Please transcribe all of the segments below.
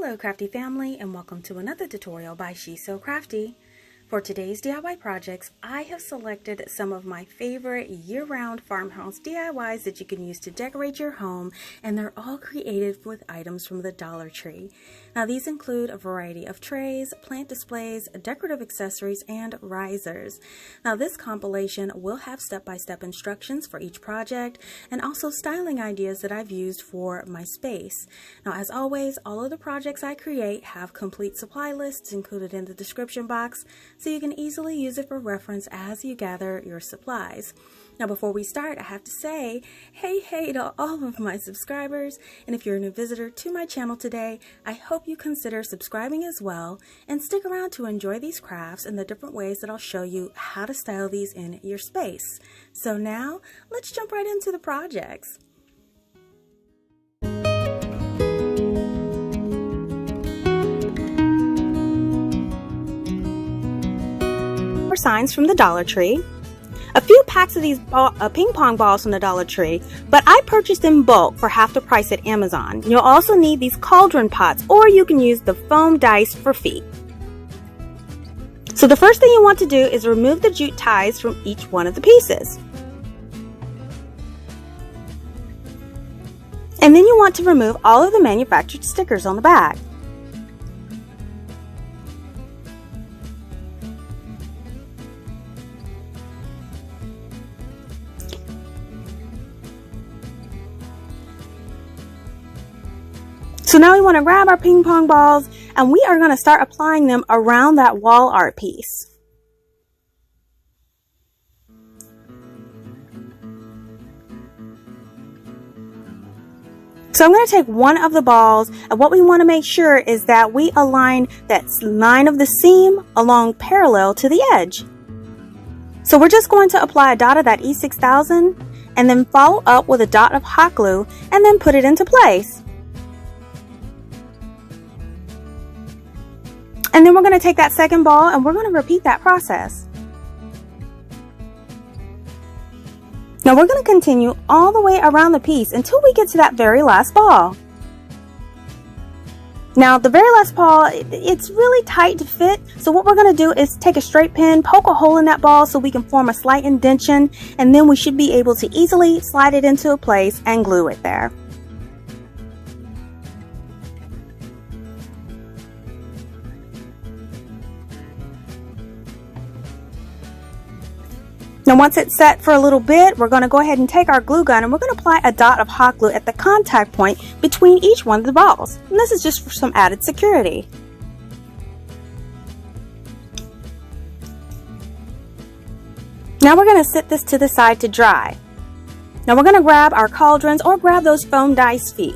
Hello CraftDee Family, and welcome to another tutorial by She's So Crafty. For today's DIY projects, I have selected some of my favorite year-round farmhouse DIYs that you can use to decorate your home, and they're all created with items from the Dollar Tree. Now these include a variety of trays, plant displays, decorative accessories, and risers. Now this compilation will have step-by-step instructions for each project and also styling ideas that I've used for my space. Now as always, all of the projects I create have complete supply lists included in the description box, so you can easily use it for reference as you gather your supplies. Now before we start, I have to say hey to all of my subscribers, and if you're a new visitor to my channel today, I hope you consider subscribing as well and stick around to enjoy these crafts and the different ways that I'll show you how to style these in your space. So now let's jump right into the projects. Signs from the Dollar Tree, a few packs of these ping pong balls from the Dollar Tree, but I purchased in bulk for half the price at Amazon. You'll also need these cauldron pots, or you can use the foam dice for feet. So the first thing you want to do is remove the jute ties from each one of the pieces. And then you want to remove all of the manufactured stickers on the back. So now we want to grab our ping pong balls, and we are going to start applying them around that wall art piece. So I'm going to take one of the balls, and what we want to make sure is that we align that line of the seam along parallel to the edge. So we're just going to apply a dot of that E6000 and then follow up with a dot of hot glue and then put it into place. And then we're going to take that second ball and we're going to repeat that process. Now we're going to continue all the way around the piece until we get to that very last ball. Now the very last ball, it's really tight to fit, so what we're going to do is take a straight pin, poke a hole in that ball so we can form a slight indentation, and then we should be able to easily slide it into a place and glue it there. Now once it's set for a little bit, we're going to go ahead and take our glue gun and we're going to apply a dot of hot glue at the contact point between each one of the balls. And this is just for some added security. Now we're going to set this to the side to dry. Now we're going to grab our cauldrons or grab those foam dice feet.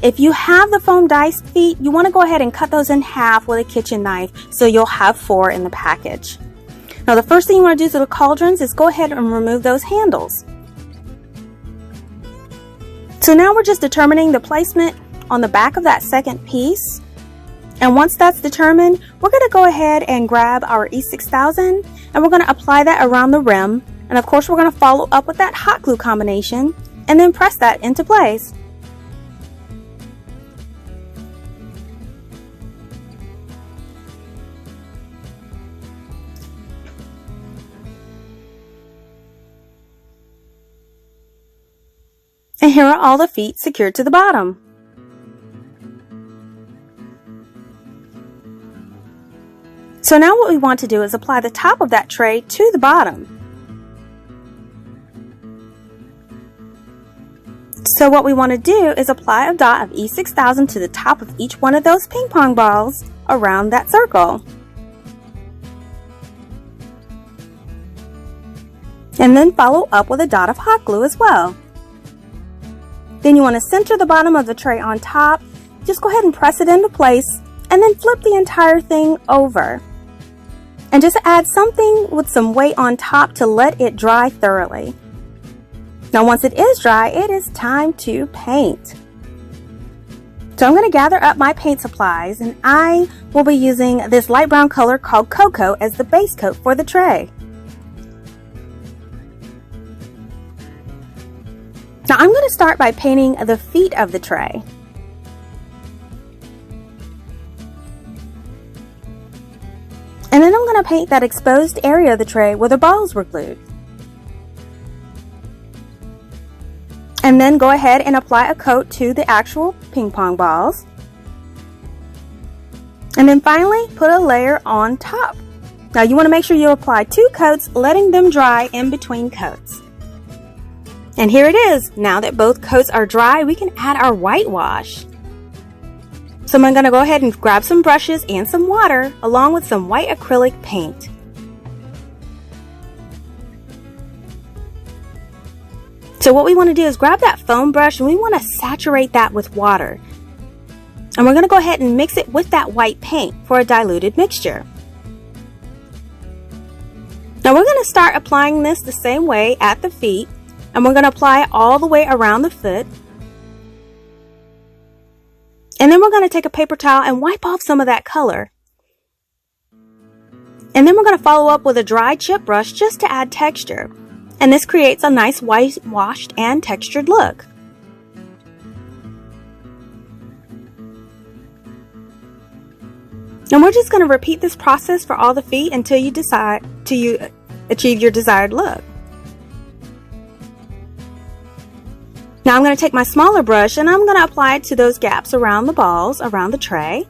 If you have the foam dice feet, you want to go ahead and cut those in half with a kitchen knife so you'll have 4 in the package. Now the first thing you want to do to the cauldrons is go ahead and remove those handles. So now we're just determining the placement on the back of that second piece. And once that's determined, we're going to go ahead and grab our E6000 and we're going to apply that around the rim. And of course we're going to follow up with that hot glue combination and then press that into place. And here are all the feet secured to the bottom. So now what we want to do is apply the top of that tray to the bottom. So what we want to do is apply a dot of E6000 to the top of each one of those ping pong balls around that circle. And then follow up with a dot of hot glue as well. Then you want to center the bottom of the tray on top, just go ahead and press it into place, and then flip the entire thing over. And just add something with some weight on top to let it dry thoroughly. Now once it is dry, it is time to paint. So I'm going to gather up my paint supplies, and I will be using this light brown color called Cocoa as the base coat for the tray. Now I'm going to start by painting the feet of the tray. And then I'm going to paint that exposed area of the tray where the balls were glued. And then go ahead and apply a coat to the actual ping pong balls. And then finally put a layer on top. Now you want to make sure you apply 2 coats, letting them dry in between coats. And here it is. Now that both coats are dry, we can add our whitewash. So I'm going to go ahead and grab some brushes and some water along with some white acrylic paint. So what we want to do is grab that foam brush and we want to saturate that with water. And we're going to go ahead and mix it with that white paint for a diluted mixture. Now we're going to start applying this the same way at the feet, and we're going to apply it all the way around the foot. And then we're going to take a paper towel and wipe off some of that color. And then we're going to follow up with a dry chip brush just to add texture. And this creates a nice whitewashed and textured look. And we're just going to repeat this process for all the feet until you achieve your desired look. Now I'm going to take my smaller brush and I'm going to apply it to those gaps around the balls, around the tray.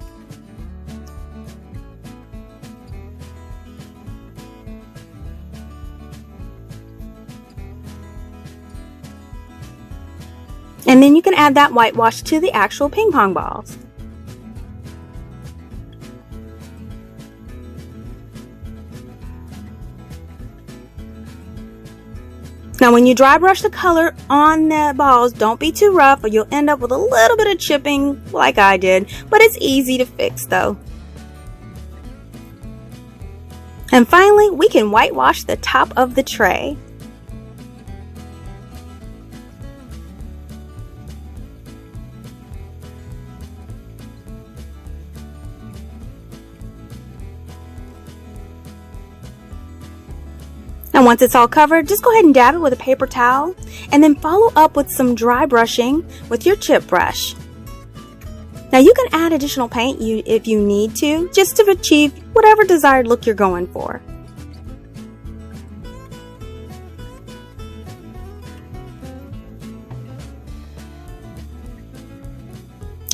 And then you can add that whitewash to the actual ping pong balls. Now when you dry brush the color on the balls, don't be too rough or you'll end up with a little bit of chipping like I did, but it's easy to fix though. And finally, we can whitewash the top of the tray. And once it's all covered, just go ahead and dab it with a paper towel and then follow up with some dry brushing with your chip brush. Now you can add additional paint if you need to, just to achieve whatever desired look you're going for.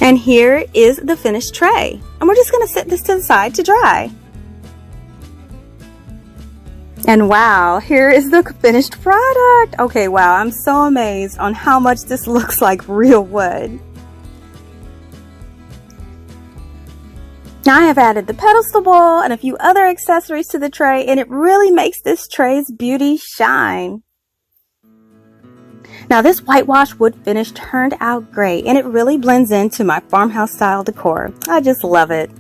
And here is the finished tray. And we're just going to set this to the side to dry. And wow, here is the finished product. Okay, wow, I'm so amazed on how much this looks like real wood. Now I have added the pedestal bowl and a few other accessories to the tray, and it really makes this tray's beauty shine. Now this whitewash wood finish turned out great, and it really blends into my farmhouse style decor. I just love it.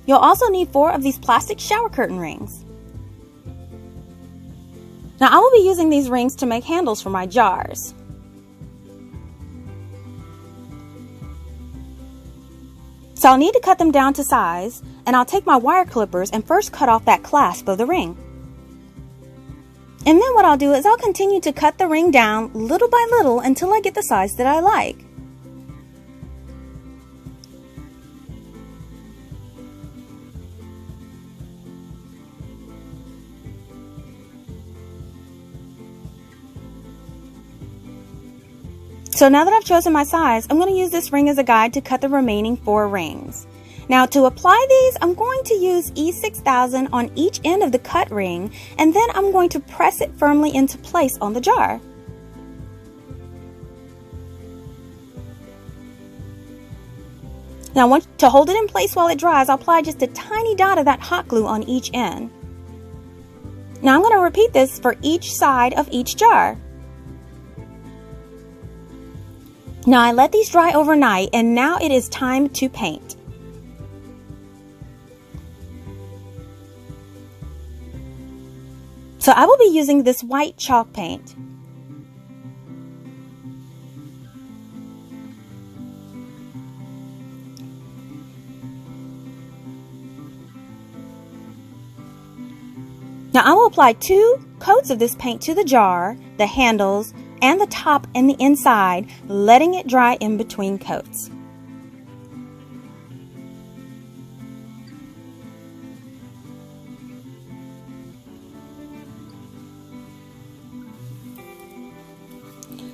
You'll also need 4 of these plastic shower curtain rings. Now I will be using these rings to make handles for my jars. So I'll need to cut them down to size, and I'll take my wire clippers and first cut off that clasp of the ring. And then what I'll do is I'll continue to cut the ring down little by little until I get the size that I like. So now that I've chosen my size, I'm going to use this ring as a guide to cut the remaining 4 rings. Now to apply these, I'm going to use E6000 on each end of the cut ring, and then I'm going to press it firmly into place on the jar. Now to hold it in place while it dries, I'll apply just a tiny dot of that hot glue on each end. Now I'm going to repeat this for each side of each jar. Now I let these dry overnight, and now it is time to paint. So I will be using this white chalk paint. Now I will apply 2 coats of this paint to the jar, the handles, and the top and the inside, letting it dry in between coats.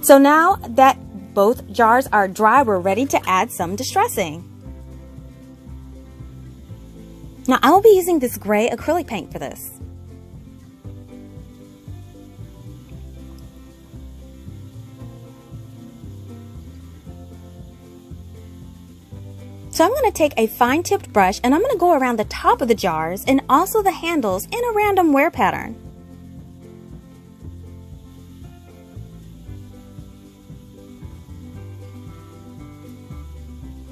So now that both jars are dry, we're ready to add some distressing. Now I will be using this gray acrylic paint for this. So I'm going to take a fine-tipped brush and I'm going to go around the top of the jars and also the handles in a random wear pattern.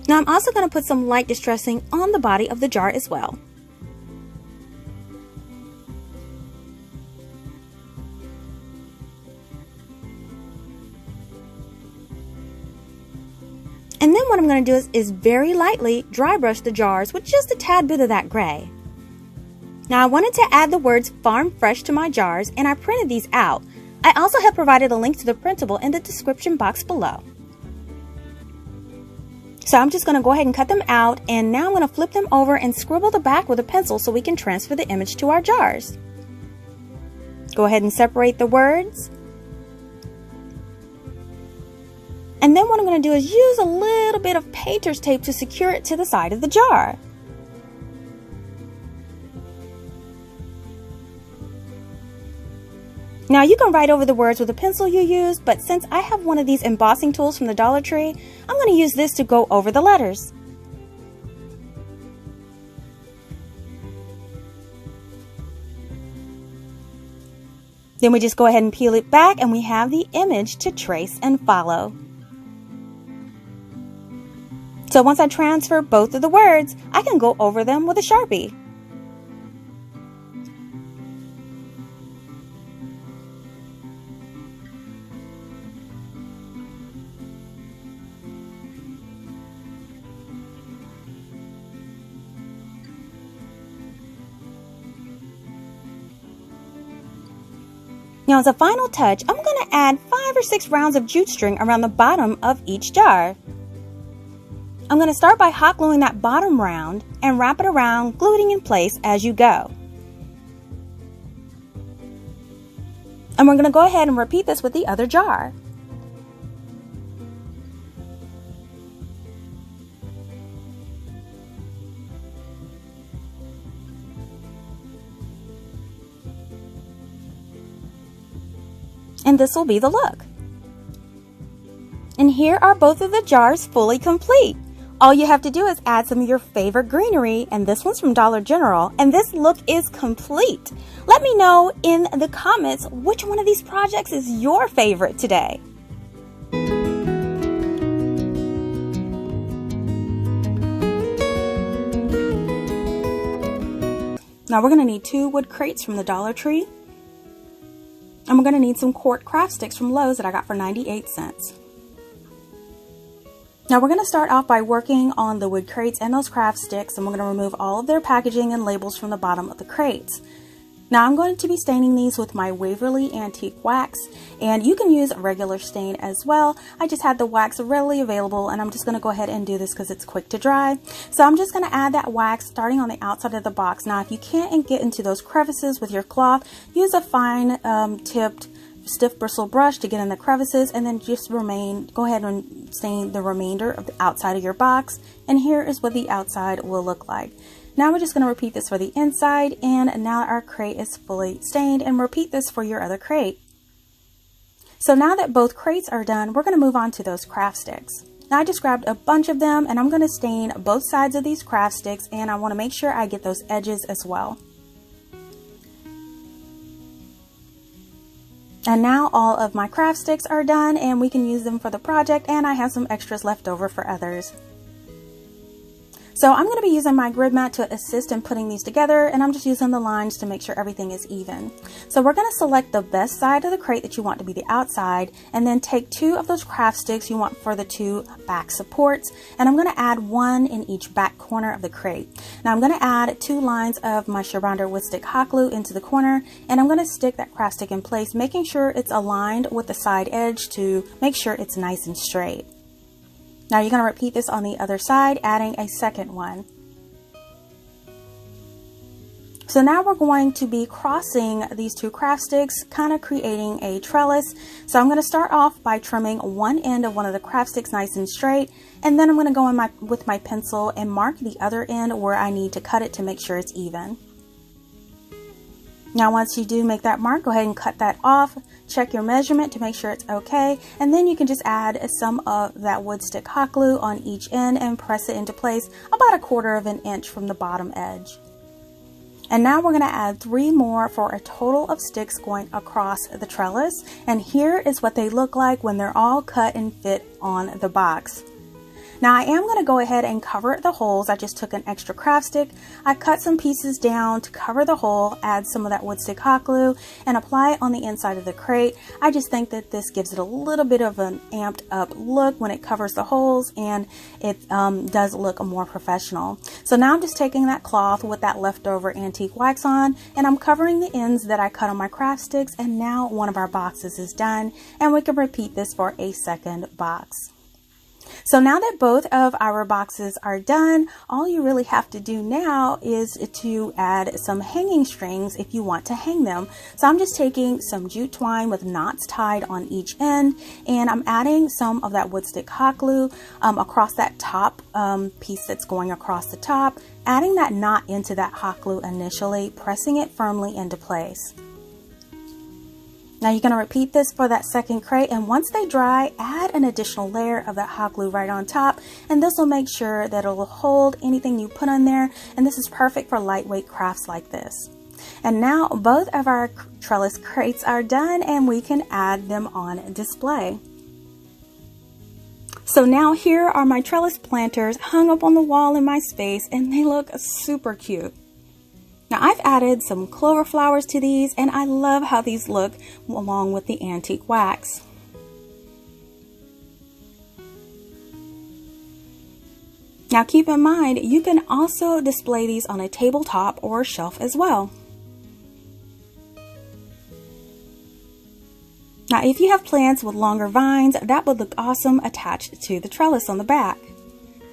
Now I'm also going to put some light distressing on the body of the jar as well. And then what I'm going to do is very lightly dry brush the jars with just a tad bit of that gray. Now I wanted to add the words Farm Fresh to my jars and I printed these out. I also have provided a link to the printable in the description box below. So I'm just going to go ahead and cut them out, and now I'm going to flip them over and scribble the back with a pencil so we can transfer the image to our jars. Go ahead and separate the words. And then what I'm going to do is use a little bit of painter's tape to secure it to the side of the jar. Now you can write over the words with a pencil you use, but since I have one of these embossing tools from the Dollar Tree, I'm going to use this to go over the letters. Then we just go ahead and peel it back and we have the image to trace and follow. So once I transfer both of the words, I can go over them with a Sharpie. Now as a final touch, I'm going to add 5 or 6 rounds of jute string around the bottom of each jar. I'm going to start by hot gluing that bottom round and wrap it around, gluing in place as you go. And we're going to go ahead and repeat this with the other jar. And this will be the look. And here are both of the jars fully complete. All you have to do is add some of your favorite greenery, and this one's from Dollar General, and this look is complete. Let me know in the comments which one of these projects is your favorite today. Now we're going to need 2 wood crates from the Dollar Tree. And we're going to need some quart craft sticks from Lowe's that I got for 98 cents. Now we're going to start off by working on the wood crates and those craft sticks, and we're going to remove all of their packaging and labels from the bottom of the crates. Now I'm going to be staining these with my Waverly Antique Wax, and you can use a regular stain as well. I just had the wax readily available, and I'm just going to go ahead and do this because it's quick to dry. So I'm just going to add that wax starting on the outside of the box. Now if you can't get into those crevices with your cloth, use a fine tipped stiff bristle brush to get in the crevices, and then just go ahead and stain the remainder of the outside of your box. And here is what the outside will look like. Now we're just going to repeat this for the inside, and now our crate is fully stained, and repeat this for your other crate. So now that both crates are done, we're going to move on to those craft sticks. Now I just grabbed a bunch of them, and I'm going to stain both sides of these craft sticks, and I want to make sure I get those edges as well. And now all of my craft sticks are done, and we can use them for the project, and I have some extras left over for others. So I'm going to be using my grid mat to assist in putting these together, and I'm just using the lines to make sure everything is even. So we're going to select the best side of the crate that you want to be the outside, and then take 2 of those craft sticks you want for the 2 back supports, and I'm going to add 1 in each back corner of the crate. Now I'm going to add 2 lines of my Sherbonder wood stick hot glue into the corner, and I'm going to stick that craft stick in place, making sure it's aligned with the side edge to make sure it's nice and straight. Now you're going to repeat this on the other side, adding a second one. So now we're going to be crossing these 2 craft sticks, kind of creating a trellis. So I'm going to start off by trimming one end of one of the craft sticks nice and straight, and then I'm going to go in with my pencil and mark the other end where I need to cut it to make sure it's even. Now once you do make that mark, go ahead and cut that off. Check your measurement to make sure it's okay, and then you can just add some of that wood stick hot glue on each end and press it into place about 1/4 of an inch from the bottom edge. And now we're going to add 3 more for a total of sticks going across the trellis, and here is what they look like when they're all cut and fit on the box. Now I am going to go ahead and cover the holes. I just took an extra craft stick. I cut some pieces down to cover the hole, add some of that wood stick hot glue, and apply it on the inside of the crate. I just think that this gives it a little bit of an amped up look when it covers the holes, and it does look more professional. So now I'm just taking that cloth with that leftover antique wax on, and I'm covering the ends that I cut on my craft sticks, and now one of our boxes is done, and we can repeat this for a second box. So now that both of our boxes are done, all you really have to do now is to add some hanging strings if you want to hang them. So I'm just taking some jute twine with knots tied on each end, and I'm adding some of that wood stick hot glue across that top piece that's going across the top, adding that knot into that hot glue initially, pressing it firmly into place. Now you're going to repeat this for that second crate, and once they dry, add an additional layer of that hot glue right on top, and this will make sure that it will hold anything you put on there, and this is perfect for lightweight crafts like this. And now both of our trellis crates are done, and we can add them on display. So now here are my trellis planters hung up on the wall in my space, and they look super cute. Now I've added some clover flowers to these, and I love how these look along with the antique wax. Now keep in mind, you can also display these on a tabletop or shelf as well. Now if you have plants with longer vines, that would look awesome attached to the trellis on the back.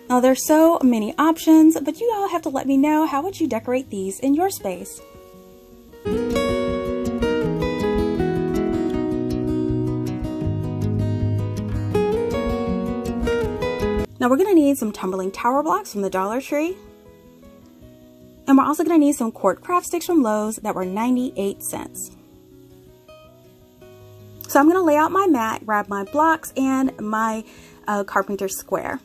Now there's so many options, but you all have to let me know, how would you decorate these in your space? Now we're going to need some tumbling tower blocks from the Dollar Tree. And we're also going to need some quart craft sticks from Lowe's that were 98 cents. So I'm going to lay out my mat, grab my blocks and my carpenter square.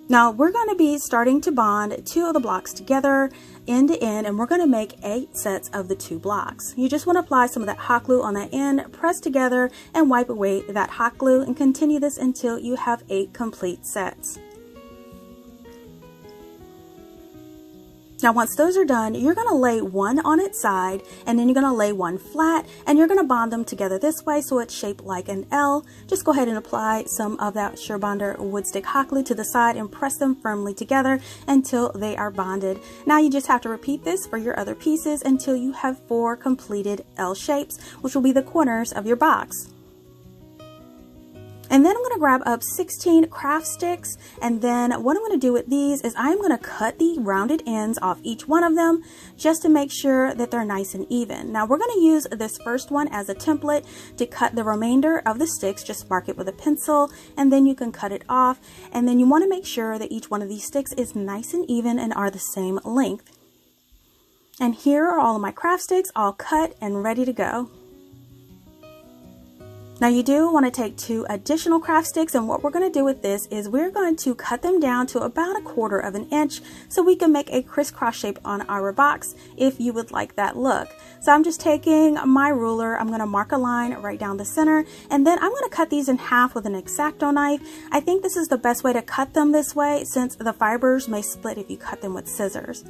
Now we're going to be starting to bond 2 of the blocks together end to end, and we're going to make 8 sets of the 2 blocks. You just want to apply some of that hot glue on that end, press together and wipe away that hot glue, and continue this until you have 8 complete sets. Now once those are done, you're going to lay one on its side, and then you're going to lay one flat, and you're going to bond them together this way so it's shaped like an L. Just go ahead and apply some of that Sherbonder wood stick hot glue to the side and press them firmly together until they are bonded. Now you just have to repeat this for your other pieces until you have 4 completed L shapes, which will be the corners of your box. And then I'm going to grab up 16 craft sticks, and then what I'm going to do with these is I'm going to cut the rounded ends off each one of them just to make sure that they're nice and even. Now we're going to use this first one as a template to cut the remainder of the sticks. Just mark it with a pencil, and then you can cut it off, and then you want to make sure that each one of these sticks is nice and even and are the same length. And here are all of my craft sticks all cut and ready to go. Now you do want to take 2 additional craft sticks, and what we're going to do with this is we're going to cut them down to about 1/4 of an inch so we can make a crisscross shape on our box if you would like that look. So I'm just taking my ruler, I'm going to mark a line right down the center, and then I'm going to cut these in half with an X-Acto knife. I think this is the best way to cut them this way since the fibers may split if you cut them with scissors.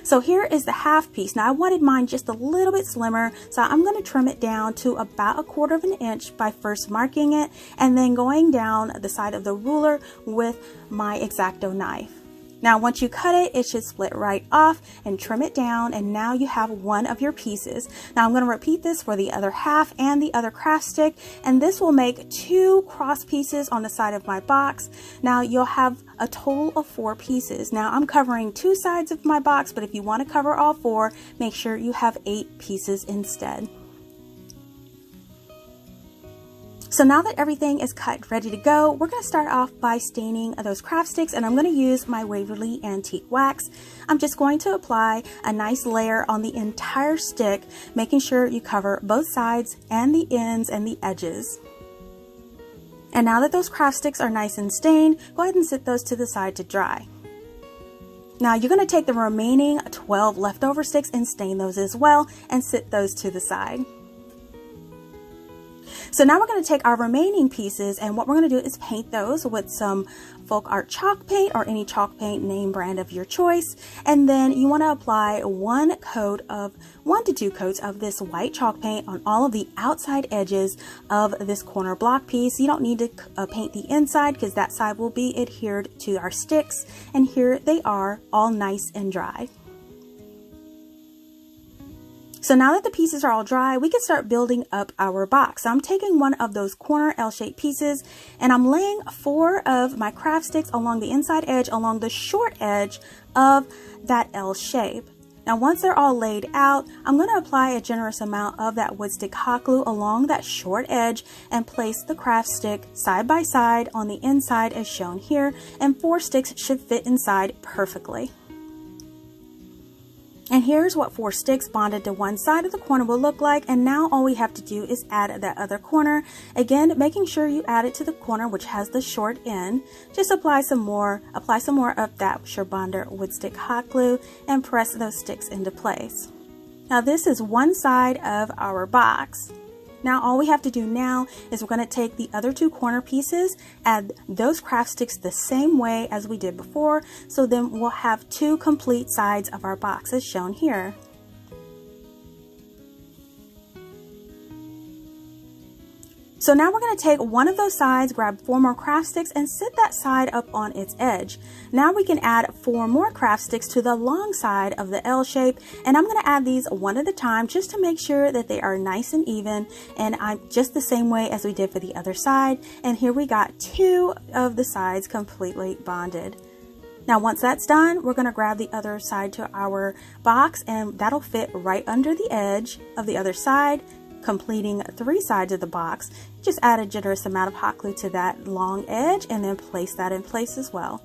So here is the half piece. Now I wanted mine just a little bit slimmer, so I'm going to trim it down to about 1/4 of an inch by first marking it and then going down the side of the ruler with my X-Acto knife. Now once you cut it, it should split right off, and trim it down, and now you have one of your pieces. Now I'm going to repeat this for the other half and the other craft stick, and this will make 2 cross pieces on the side of my box. Now you'll have a total of 4 pieces. Now I'm covering 2 sides of my box, but if you want to cover all 4, make sure you have 8 pieces instead. So now that everything is cut ready to go, we're going to start off by staining those craft sticks, and I'm going to use my Waverly Antique Wax. I'm just going to apply a nice layer on the entire stick, making sure you cover both sides and the ends and the edges. And now that those craft sticks are nice and stained, go ahead and set those to the side to dry. Now you're going to take the remaining 12 leftover sticks and stain those as well and set those to the side. So now we're going to take our remaining pieces, and what we're going to do is paint those with some folk art chalk paint or any chalk paint name brand of your choice. And then you want to apply 1 to 2 coats of this white chalk paint on all of the outside edges of this corner block piece. You don't need to paint the inside because that side will be adhered to our sticks. And here they are, all nice and dry. So now that the pieces are all dry, we can start building up our box. So I'm taking one of those corner L-shaped pieces, and I'm laying 4 of my craft sticks along the inside edge, along the short edge of that L shape. Now once they're all laid out, I'm going to apply a generous amount of that wood stick hot glue along that short edge and place the craft stick side by side on the inside as shown here, and 4 sticks should fit inside perfectly. And here's what 4 sticks bonded to one side of the corner will look like, and now all we have to do is add that other corner. Again, making sure you add it to the corner which has the short end. Just apply some more of that Surebonder wood stick hot glue and press those sticks into place. Now this is one side of our box. Now all we have to do now is we're going to take the other 2 corner pieces, add those craft sticks the same way as we did before, so then we'll have 2 complete sides of our box as shown here. So now we're going to take one of those sides, grab 4 more craft sticks, and sit that side up on its edge. Now we can add 4 more craft sticks to the long side of the L shape, and I'm going to add these one at a time just to make sure that they are nice and even, and I'm just the same way as we did for the other side. And here we got 2 of the sides completely bonded. Now once that's done, we're going to grab the other side to our box, and that'll fit right under the edge of the other side, completing 3 sides of the box. Just add a generous amount of hot glue to that long edge and then place that in place as well.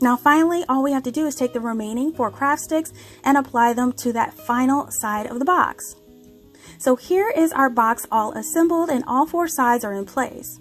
Now finally, all we have to do is take the remaining 4 craft sticks and apply them to that final side of the box. So here is our box all assembled, and all 4 sides are in place.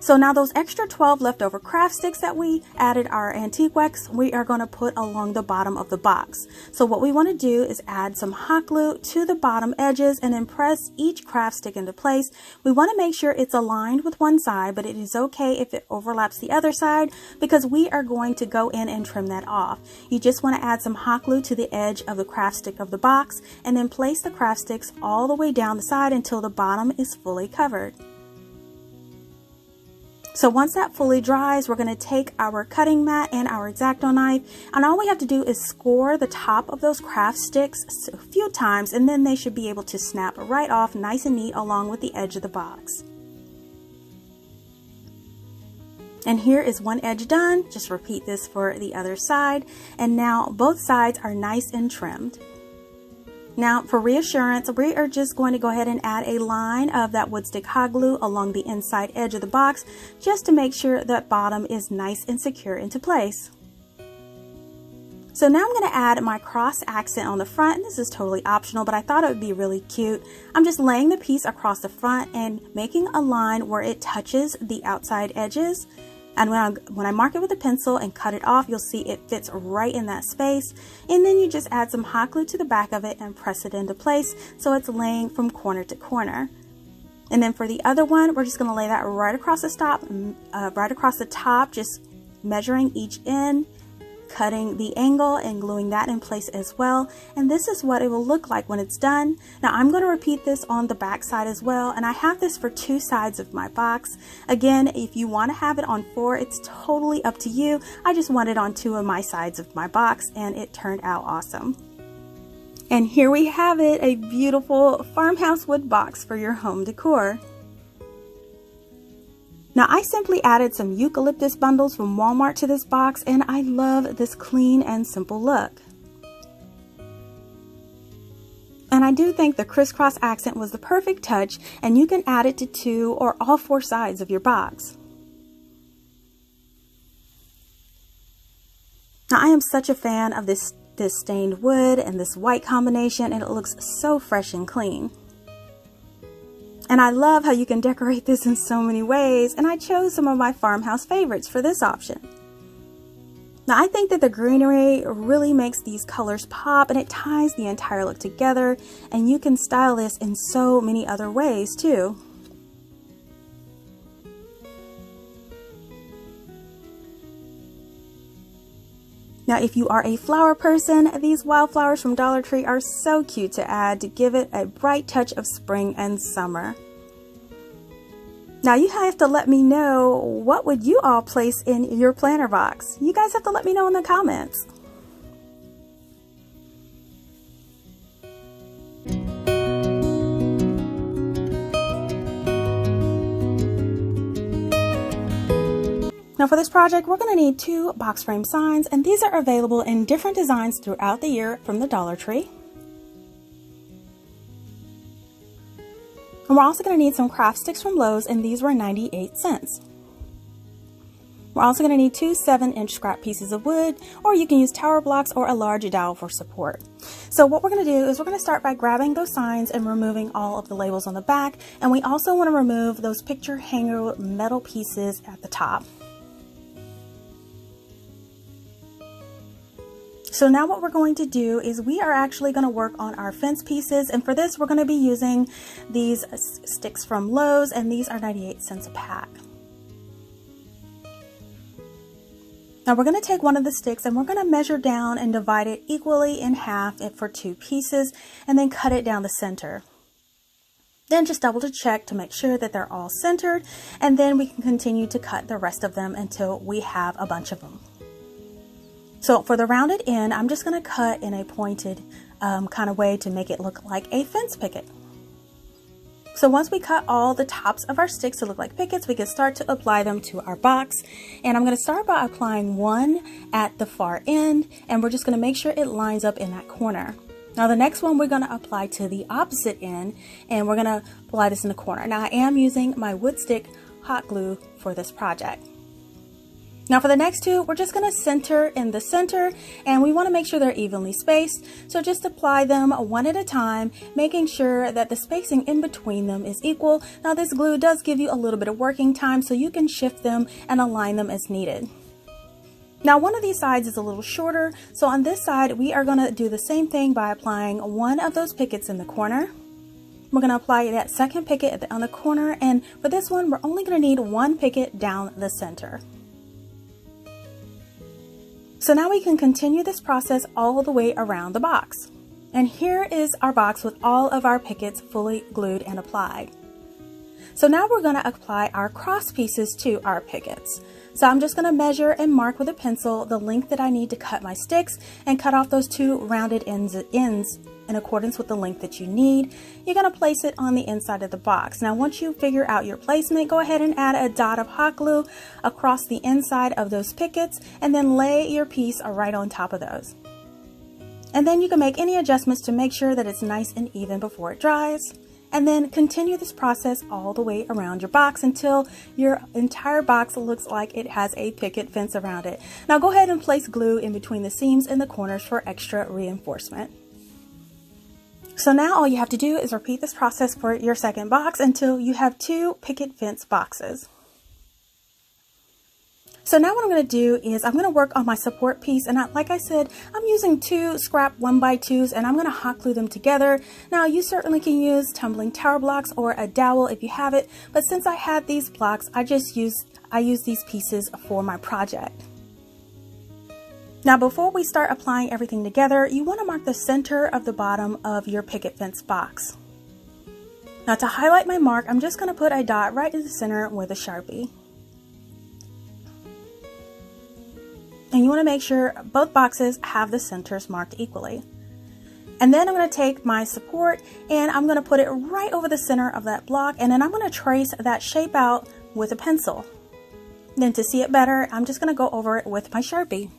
So now those extra 12 leftover craft sticks that we added our antique wax, we are going to put along the bottom of the box. So what we want to do is add some hot glue to the bottom edges and then press each craft stick into place. We want to make sure it's aligned with one side, but it is okay if it overlaps the other side because we are going to go in and trim that off. You just want to add some hot glue to the edge of the craft stick of the box and then place the craft sticks all the way down the side until the bottom is fully covered. So once that fully dries, we're going to take our cutting mat and our X-Acto knife, and all we have to do is score the top of those craft sticks a few times, and then they should be able to snap right off nice and neat along with the edge of the box. And here is one edge done. Just repeat this for the other side, and now both sides are nice and trimmed. Now for reassurance, we are just going to go ahead and add a line of that wood stick hot glue along the inside edge of the box just to make sure that bottom is nice and secure into place. So now I'm going to add my cross accent on the front, and this is totally optional, but I thought it would be really cute. I'm just laying the piece across the front and making a line where it touches the outside edges. And when I mark it with a pencil and cut it off, you'll see it fits right in that space. And then you just add some hot glue to the back of it and press it into place so it's laying from corner to corner. And then for the other one, we're just going to lay that right across the top, just measuring each end, cutting the angle and gluing that in place as well. And this is what it will look like when it's done. Now I'm going to repeat this on the back side as well, and I have this for 2 sides of my box. Again, if you want to have it on 4, it's totally up to you. I just want it on 2 of my sides of my box, and it turned out awesome. And here we have it, a beautiful farmhouse wood box for your home decor. Now I simply added some eucalyptus bundles from Walmart to this box, and I love this clean and simple look. And I do think the crisscross accent was the perfect touch, and you can add it to 2 or all 4 sides of your box. Now I am such a fan of this stained wood and this white combination, and it looks so fresh and clean. And I love how you can decorate this in so many ways, and I chose some of my farmhouse favorites for this option. Now I think that the greenery really makes these colors pop, and it ties the entire look together, and you can style this in so many other ways too. Now if you are a flower person, these wildflowers from Dollar Tree are so cute to add to give it a bright touch of spring and summer. Now you have to let me know, what would you all place in your planter box? You guys have to let me know in the comments. Now for this project, we're going to need 2 box frame signs, and these are available in different designs throughout the year from the Dollar Tree. And we're also going to need some craft sticks from Lowe's, and these were 98 cents. We're also going to need 2 7-inch scrap pieces of wood, or you can use tower blocks or a large dowel for support. So what we're going to do is we're going to start by grabbing those signs and removing all of the labels on the back, and we also want to remove those picture hanger metal pieces at the top. So now what we're going to do is we are actually going to work on our fence pieces, and for this we're going to be using these sticks from Lowe's, and these are 98 cents a pack. Now we're going to take one of the sticks and we're going to measure down and divide it equally in half for 2 pieces, and then cut it down the center. Then just double to check to make sure that they're all centered, and then we can continue to cut the rest of them until we have a bunch of them. So for the rounded end, I'm just going to cut in a pointed kind of way to make it look like a fence picket. So once we cut all the tops of our sticks to look like pickets, we can start to apply them to our box. And I'm going to start by applying one at the far end, and we're just going to make sure it lines up in that corner. Now the next one we're going to apply to the opposite end, and we're going to apply this in the corner. Now I am using my wood stick hot glue for this project. Now for the next 2, we're just going to center in the center, and we want to make sure they're evenly spaced. So just apply them one at a time, making sure that the spacing in between them is equal. Now this glue does give you a little bit of working time, so you can shift them and align them as needed. Now one of these sides is a little shorter, so on this side we are going to do the same thing by applying one of those pickets in the corner. We're going to apply that second picket on the corner, and for this one we're only going to need 1 picket down the center. So now we can continue this process all the way around the box. And here is our box with all of our pickets fully glued and applied. So now we're going to apply our cross pieces to our pickets. So I'm just going to measure and mark with a pencil the length that I need to cut my sticks, and cut off those 2 rounded ends in accordance with the length that you need. You're going to place it on the inside of the box. Now once you figure out your placement, go ahead and add a dot of hot glue across the inside of those pickets, and then lay your piece right on top of those. And then you can make any adjustments to make sure that it's nice and even before it dries. and then continue this process all the way around your box until your entire box looks like it has a picket fence around it. Now go ahead and place glue in between the seams and the corners for extra reinforcement. So now all you have to do is repeat this process for your second box until you have 2 picket fence boxes. So now what I'm going to do is I'm going to work on my support piece, and like I said, I'm using 2 scrap 1x2s and I'm going to hot glue them together. Now you certainly can use tumbling tower blocks or a dowel if you have it, but since I had these blocks, I use these pieces for my project. Now before we start applying everything together, you want to mark the center of the bottom of your picket fence box. Now to highlight my mark, I'm just going to put a dot right in the center with a Sharpie. And you want to make sure both boxes have the centers marked equally. And then I'm going to take my support and I'm going to put it right over the center of that block, and then I'm going to trace that shape out with a pencil. Then to see it better, I'm just going to go over it with my Sharpie.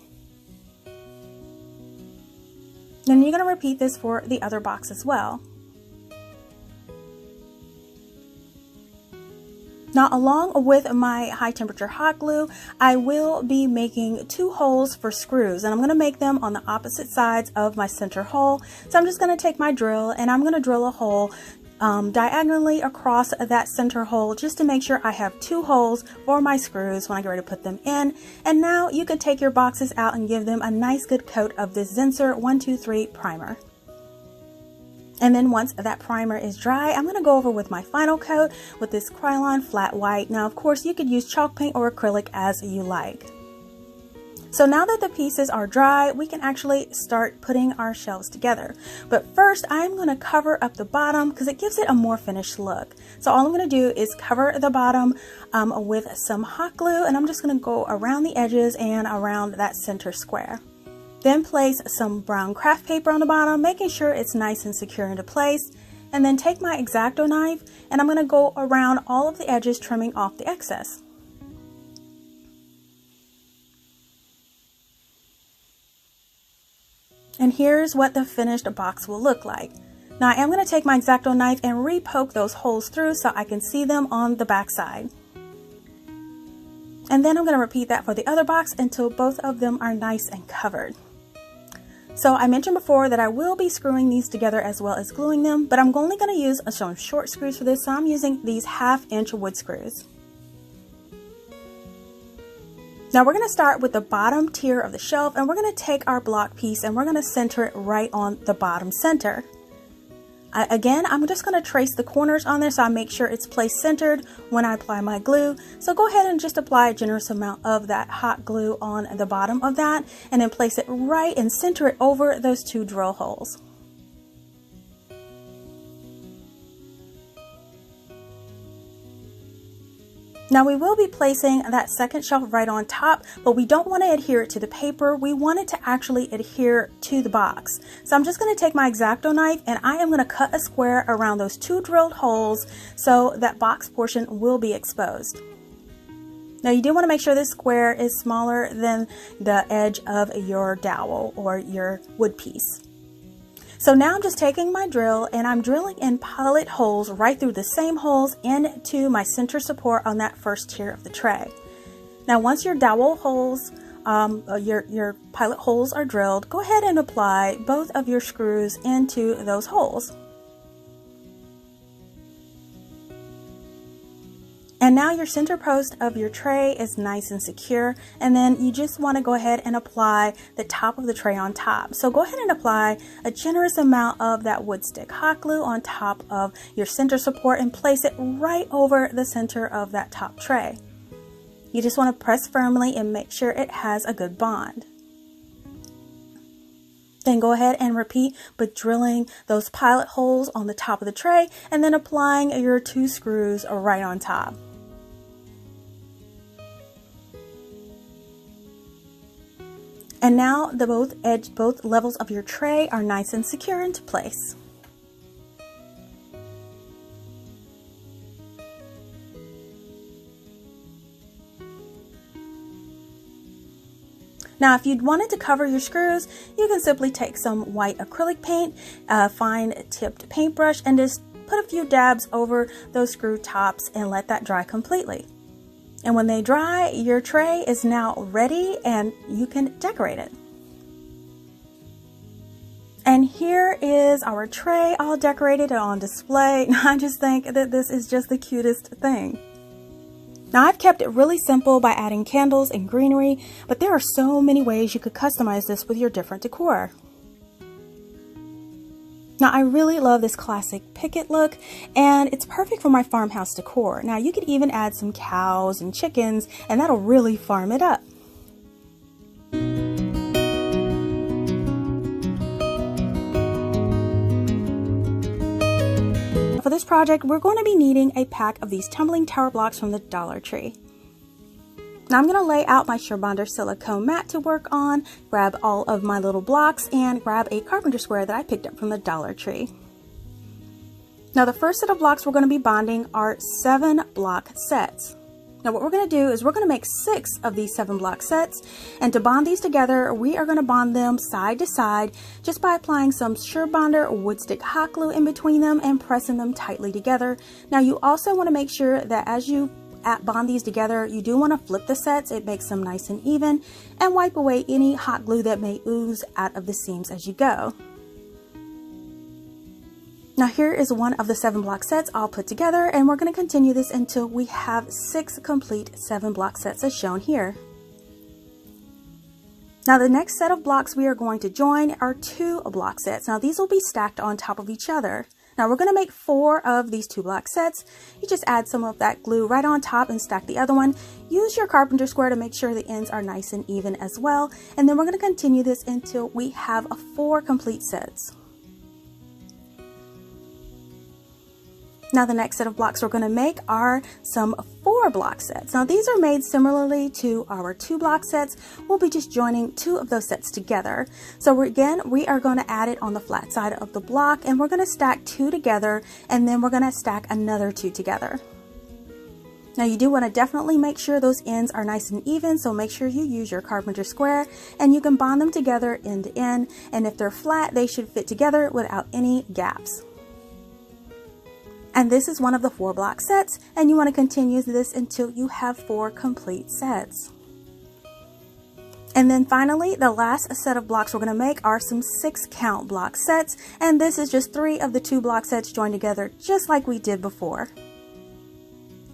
Then you're going to repeat this for the other box as well. Now along with my high temperature hot glue, I will be making 2 holes for screws, and I'm going to make them on the opposite sides of my center hole. So I'm just going to take my drill and I'm going to drill a hole diagonally across that center hole just to make sure I have 2 holes for my screws when I get ready to put them in. And now you can take your boxes out and give them a nice good coat of this Zinsser 123 primer. And then once that primer is dry, I'm going to go over with my final coat with this Krylon flat white. Now of course you could use chalk paint or acrylic as you like. So now that the pieces are dry, we can actually start putting our shelves together. But first I'm going to cover up the bottom because it gives it a more finished look. So all I'm going to do is cover the bottom with some hot glue, and I'm just going to go around the edges and around that center square. Then place some brown craft paper on the bottom, making sure it's nice and secure into place. And then take my X-Acto knife and I'm going to go around all of the edges, trimming off the excess. And here's what the finished box will look like. Now I am going to take my X-Acto knife and re-poke those holes through so I can see them on the back side. And then I'm going to repeat that for the other box until both of them are nice and covered. So I mentioned before that I will be screwing these together as well as gluing them, but I'm only going to use some short screws for this, so I'm using these 1/2 inch wood screws. Now we're going to start with the bottom tier of the shelf, and we're going to take our block piece and we're going to center it right on the bottom center. Again, I'm just going to trace the corners on there so I make sure it's placed centered when I apply my glue. So go ahead and just apply a generous amount of that hot glue on the bottom of that, and then place it right and center it over those 2 drill holes. Now we will be placing that second shelf right on top, but we don't want to adhere it to the paper. We want it to actually adhere to the box. So I'm just going to take my X-Acto knife and I am going to cut a square around those 2 drilled holes so that box portion will be exposed. Now you do want to make sure this square is smaller than the edge of your dowel or your wood piece. So now I'm just taking my drill and I'm drilling in pilot holes right through the same holes into my center support on that first tier of the tray. Now once your dowel holes, your pilot holes are drilled, go ahead and apply both of your screws into those holes. And now your center post of your tray is nice and secure, and then you just want to go ahead and apply the top of the tray on top. So go ahead and apply a generous amount of that wood stick hot glue on top of your center support and place it right over the center of that top tray. You just want to press firmly and make sure it has a good bond. Then go ahead and repeat, but drilling those pilot holes on the top of the tray and then applying your 2 screws right on top. And now both levels of your tray are nice and secure into place. Now, if you wanted to cover your screws, you can simply take some white acrylic paint, a fine tipped paintbrush, and just put a few dabs over those screw tops and let that dry completely. And when they dry, your tray is now ready and you can decorate it. And here is our tray all decorated and on display. I just think that this is just the cutest thing. Now I've kept it really simple by adding candles and greenery, but there are so many ways you could customize this with your different decor. Now I really love this classic picket look, and it's perfect for my farmhouse decor. Now you could even add some cows and chickens, and that'll really farm it up. For this project, we're going to be needing a pack of these tumbling tower blocks from the Dollar Tree. Now I'm going to lay out my Surebonder silicone mat to work on, grab all of my little blocks, and grab a carpenter square that I picked up from the Dollar Tree. Now the first set of blocks we're going to be bonding are 7 block sets. Now what we're going to do is we're going to make 6 of these 7 block sets, and to bond these together we are going to bond them side to side just by applying some Surebonder wood stick hot glue in between them and pressing them tightly together. Now you also want to make sure that as you bond these together, you do want to flip the sets. It makes them nice and even, and wipe away any hot glue that may ooze out of the seams as you go. Now here is one of the 7 block sets all put together, and we're going to continue this until we have 6 complete 7 block sets as shown here. Now the next set of blocks we are going to join are 2 block sets. Now these will be stacked on top of each other. Now we're going to make 4 of these 2 block sets. You just add some of that glue right on top and stack the other one. Use your carpenter square to make sure the ends are nice and even as well. And then we're going to continue this until we have 4 complete sets. Now the next set of blocks we're going to make are some 4 block sets. Now these are made similarly to our 2 block sets. We'll be just joining 2 of those sets together. So we are going to add it on the flat side of the block, and we're going to stack 2 together, and then we're going to stack another 2 together. Now you do want to definitely make sure those ends are nice and even, so make sure you use your carpenter square, and you can bond them together end to end, and if they're flat they should fit together without any gaps. And this is one of the 4 block sets, and you want to continue this until you have 4 complete sets. And then finally, the last set of blocks we're going to make are some 6 count block sets, and this is just 3 of the 2 block sets joined together just like we did before.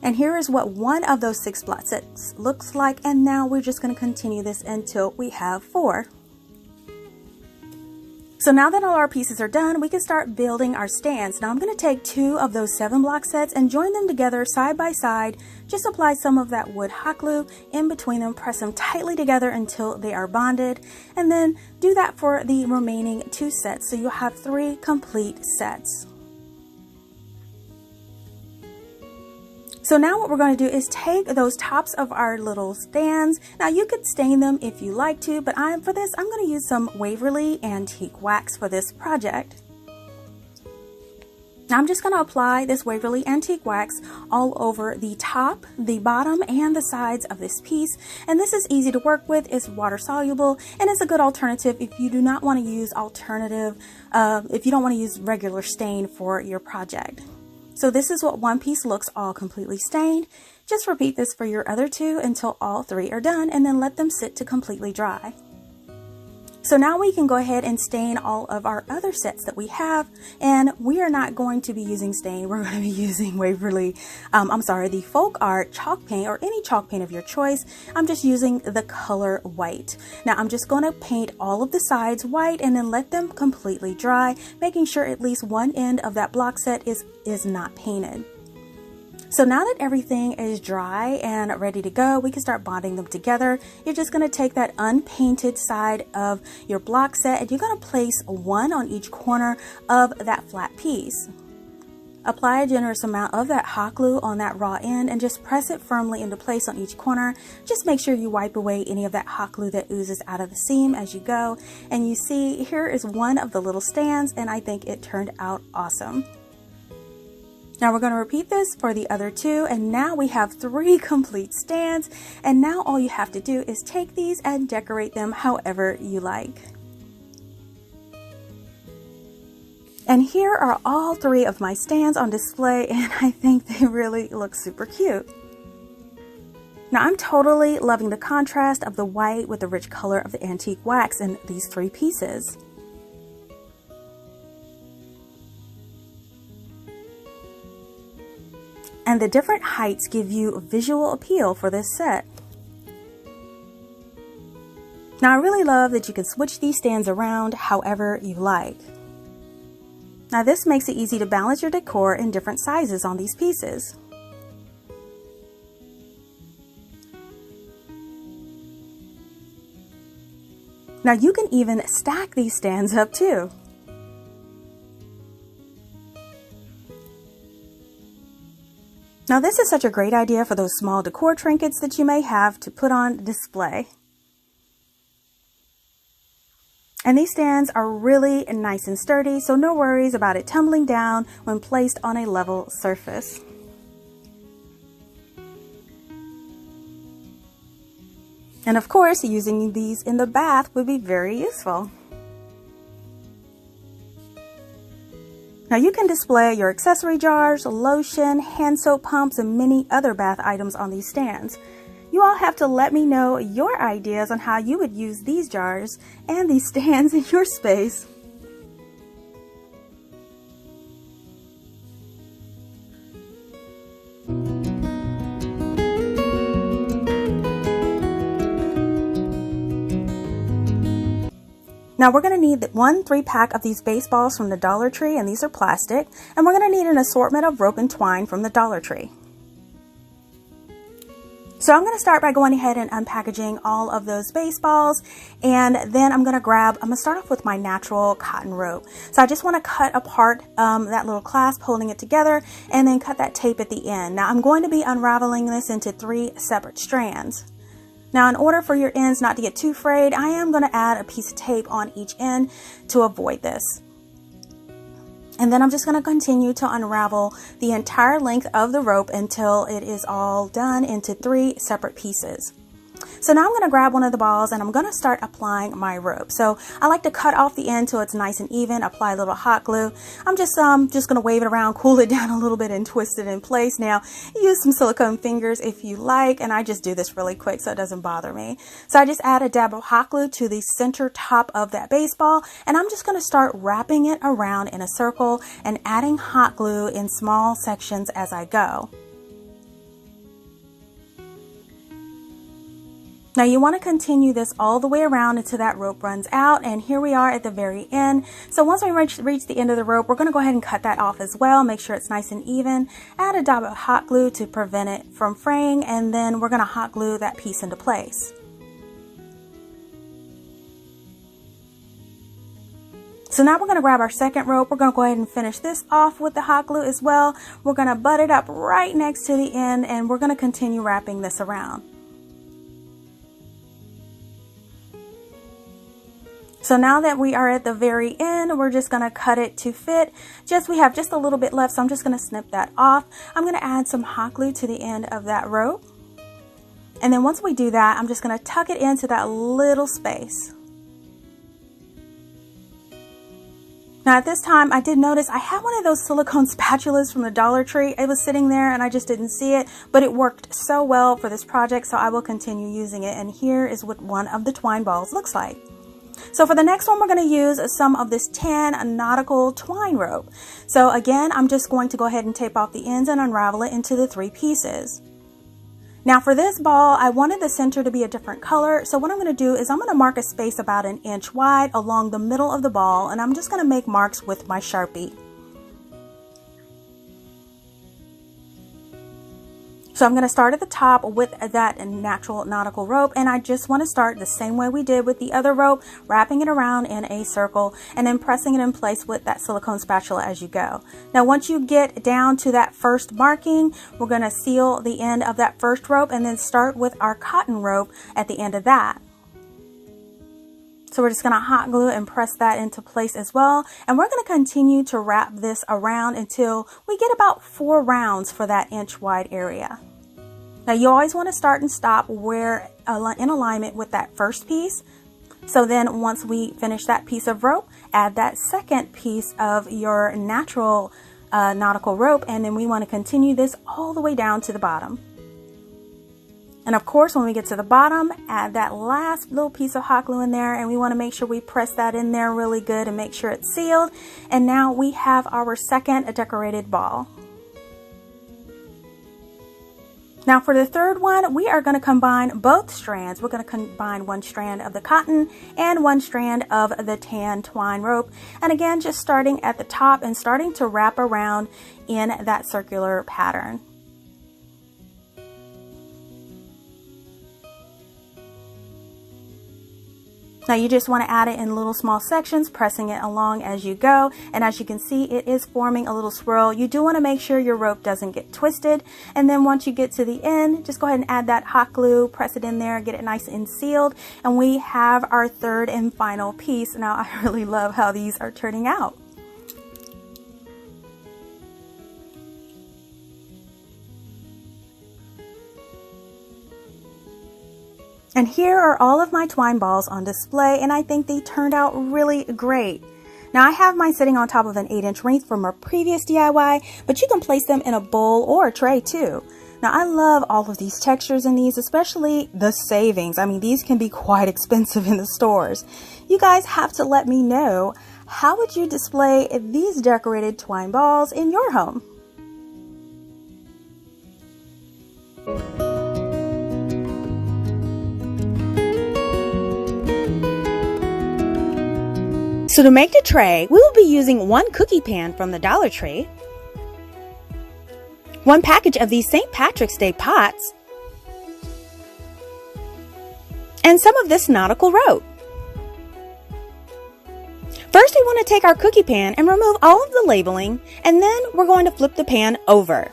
And here is what one of those 6 block sets looks like, and now we're just going to continue this until we have 4. So now that all our pieces are done, we can start building our stands. Now I'm going to take 2 of those 7 block sets and join them together side by side. Just apply some of that wood hot glue in between them, press them tightly together until they are bonded, and then do that for the remaining 2 sets, so you'll have 3 complete sets. So now what we're going to do is take those tops of our little stands. Now you could stain them if you like to, but for this I'm going to use some Waverly Antique Wax for this project. Now I'm just going to apply this Waverly Antique Wax all over the top, the bottom, and the sides of this piece. And this is easy to work with, it's water soluble, and it's a good alternative if you do not want to use if you don't want to use regular stain for your project. So this is what one piece looks all completely stained. Just repeat this for your other 2 until all 3 are done, and then let them sit to completely dry. So now we can go ahead and stain all of our other sets that we have, and we are not going to be using stain. We're going to be using the Folk Art chalk paint, or any chalk paint of your choice. I'm just using the color white. Now I'm just going to paint all of the sides white and then let them completely dry, making sure at least one end of that block set is not painted. So now that everything is dry and ready to go, we can start bonding them together. You're just going to take that unpainted side of your block set, and you're going to place 1 on each corner of that flat piece. Apply a generous amount of that hot glue on that raw end and just press it firmly into place on each corner. Just make sure you wipe away any of that hot glue that oozes out of the seam as you go. And you see, here is one of the little stands, and I think it turned out awesome. Now we're going to repeat this for the other 2, and now we have 3 complete stands, and now all you have to do is take these and decorate them however you like. And here are all 3 of my stands on display, and I think they really look super cute. Now I'm totally loving the contrast of the white with the rich color of the antique wax in these 3 pieces. And the different heights give you visual appeal for this set. Now I really love that you can switch these stands around however you like. Now this makes it easy to balance your decor in different sizes on these pieces. Now you can even stack these stands up too. Now this is such a great idea for those small decor trinkets that you may have to put on display. And these stands are really nice and sturdy, so no worries about it tumbling down when placed on a level surface. And of course, using these in the bath would be very useful. Now you can display your accessory jars, lotion, hand soap pumps, and many other bath items on these stands. You all have to let me know your ideas on how you would use these jars and these stands in your space. Now we're going to need 1 3-pack of these baseballs from the Dollar Tree, and these are plastic, and we're going to need an assortment of rope and twine from the Dollar Tree. So I'm going to start by going ahead and unpackaging all of those baseballs, and then I'm going to start off with my natural cotton rope. So I just want to cut apart that little clasp holding it together, and then cut that tape at the end. Now I'm going to be unraveling this into 3 separate strands. Now in order for your ends not to get too frayed, I am going to add a piece of tape on each end to avoid this. And then I'm just going to continue to unravel the entire length of the rope until it is all done into 3 separate pieces. So now I'm going to grab one of the balls and I'm going to start applying my rope. So I like to cut off the end till it's nice and even, apply a little hot glue. I'm just going to wave it around, cool it down a little bit, and twist it in place. Now use some silicone fingers if you like, and I just do this really quick so it doesn't bother me. So I just add a dab of hot glue to the center top of that baseball, and I'm just going to start wrapping it around in a circle and adding hot glue in small sections as I go. Now you want to continue this all the way around until that rope runs out, and here we are at the very end. So once we reach the end of the rope, we're going to go ahead and cut that off as well. Make sure it's nice and even. Add a dab of hot glue to prevent it from fraying, and then we're going to hot glue that piece into place. So now we're going to grab our second rope. We're going to go ahead and finish this off with the hot glue as well. We're going to butt it up right next to the end, and we're going to continue wrapping this around. So now that we are at the very end, we're just going to cut it to fit. We have just a little bit left, so I'm just going to snip that off. I'm going to add some hot glue to the end of that rope. And then once we do that, I'm just going to tuck it into that little space. Now at this time, I did notice I had one of those silicone spatulas from the Dollar Tree. It was sitting there and I just didn't see it, but it worked so well for this project, so I will continue using it. And here is what one of the twine balls looks like. So for the next one, we're going to use some of this tan nautical twine rope. So again, I'm just going to go ahead and tape off the ends and unravel it into the 3 pieces. Now for this ball, I wanted the center to be a different color. So what I'm going to do is I'm going to mark a space about 1 inch wide along the middle of the ball, and I'm just going to make marks with my Sharpie. So I'm going to start at the top with that natural nautical rope, and I just want to start the same way we did with the other rope, wrapping it around in a circle and then pressing it in place with that silicone spatula as you go. Now once you get down to that first marking, we're going to seal the end of that first rope and then start with our cotton rope at the end of that. So we're just going to hot glue and press that into place as well. And we're going to continue to wrap this around until we get about 4 rounds for that inch wide area. Now you always want to start and stop where in alignment with that first piece. So then once we finish that piece of rope, add that second piece of your natural nautical rope, and then we want to continue this all the way down to the bottom. And of course, when we get to the bottom, add that last little piece of hot glue in there, and we want to make sure we press that in there really good and make sure it's sealed. And now we have our second decorated ball. Now for the third one, we are going to combine both strands. We're going to combine one strand of the cotton and one strand of the tan twine rope. And again, just starting at the top and starting to wrap around in that circular pattern. Now you just want to add it in little small sections, pressing it along as you go. And as you can see, it is forming a little swirl. You do want to make sure your rope doesn't get twisted. And then once you get to the end, just go ahead and add that hot glue, press it in there, get it nice and sealed. And we have our third and final piece. Now I really love how these are turning out. And here are all of my twine balls on display, and I think they turned out really great. Now I have mine sitting on top of an 8-inch wreath from a previous DIY, but you can place them in a bowl or a tray too. Now I love all of these textures in these, especially the savings. I mean, these can be quite expensive in the stores. You guys have to let me know, how would you display these decorated twine balls in your home? So to make the tray, we will be using one cookie pan from the Dollar Tree, one package of these St. Patrick's Day pots, and some of this nautical rope. First, we want to take our cookie pan and remove all of the labeling, and then we're going to flip the pan over.